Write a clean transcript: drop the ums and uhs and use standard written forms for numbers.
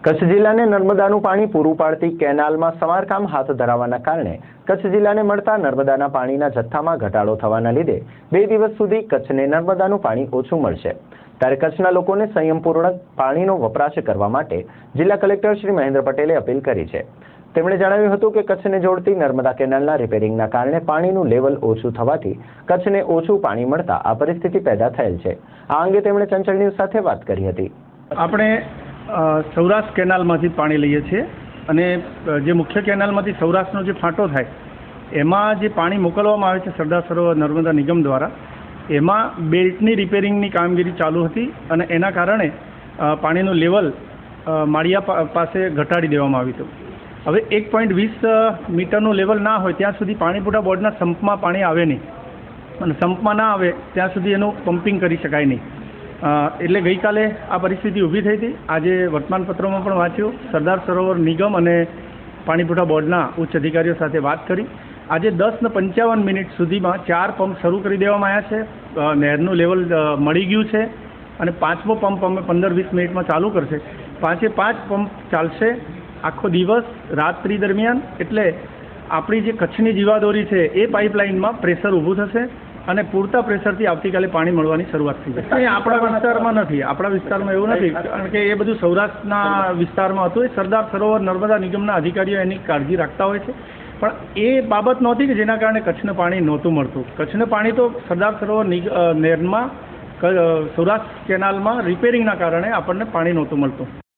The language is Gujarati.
કચ્છ જિલ્લાને નર્મદાનું પાણી પૂરું પાડતી કેનાલમાં સમારકામ હાથ ધરાવવાના કારણે કચ્છ જિલ્લાને મળતા નર્મદાના પાણીના જથ્થામાં ઘટાડો થવાના લીધે 2 દિવસ સુધી કચ્છને નર્મદાનું પાણી ઓછું મળશે। ત્યારે કચ્છના લોકોને સંયમપૂર્વક પાણીનો વપરાશ કરવા માટે જિલ્લા કલેક્ટર શ્રી મહેન્દ્ર પટેલે અપીલ કરી છે। તેમણે જણાવ્યું હતું કે કચ્છને જોડતી નર્મદા કેનાલના રિપેરિંગના કારણે પાણીનું લેવલ ઓછું થવાથી કચ્છને ઓછું પાણી મળતા આ પરિસ્થિતિ પેદા થયેલ છે। આ અંગે તેમણે ચંચળ ન્યૂઝ સાથે વાત કરી હતી। આપણે સૌરાષ્ટ્ર કેનાલમાંથી પાણી લઈએ છીએ અને જે મુખ્ય કેનાલમાંથી સૌરાષ્ટ્રનો જે ફાંટો થાય એમાં જે પાણી મોકલવામાં આવે છે સરદાર સરોવર નર્મદા નિગમ દ્વારા, એમાં બેલ્ટની રિપેરિંગની કામગીરી ચાલુ હતી અને એના કારણે પાણીનું લેવલ માળિયા પાસે ઘટાડી દેવામાં આવ્યું હતું। હવે 1.20 મીટરનું લેવલ ના હોય ત્યાં સુધી પાણી પુરવઠા બોર્ડના સંપમાં પાણી આવે નહીં અને સંપમાં ના આવે ત્યાં સુધી એનું પમ્પિંગ કરી શકાય નહીં। એટલે ગઈકાલે આ પરિસ્થિતિ ઊભી થઈ હતી। આજે વર્તમાનપત્રોમાં પણ વાંચ્યું, સરદાર સરોવર નિગમ અને પાણી પુરવઠા બોર્ડના ઉચ્ચ અધિકારીઓ સાથે વાત કરી। આજે 10:55 સુધીમાં 4 પંપ શરૂ કરી દેવામાં આવ્યા છે। નહેરનું લેવલ મળી ગયું છે અને 5મો પંપ અમે 15-20 મિનિટમાં ચાલુ કરશે। 5 પંપ ચાલશે આખો દિવસ રાત્રિ દરમિયાન। એટલે આપણી જે કચ્છની જીવાદોરી છે એ પાઇપલાઇનમાં પ્રેશર ઊભું થશે અને પૂરતા પ્રેશરથી આવતીકાલે પાણી મળવાની શરૂઆત થઈ જશે। એ આપણા વિસ્તારમાં નથી, આપણા વિસ્તારમાં એવું નથી, કારણ કે એ બધું સૌરાષ્ટ્રના વિસ્તારમાં હતું। એ સરદાર સરોવર નર્મદા નિગમના અધિકારીઓ એની કાળજી રાખતા હોય છે, પણ એ બાબત નહોતી કે જેના કારણે કચ્છને પાણી નહોતું મળતું। કચ્છને પાણી તો સરદાર સરોવર નહેરમાં સૌરાષ્ટ્ર કેનાલમાં રિપેરિંગના કારણે આપણને પાણી નહોતું મળતું।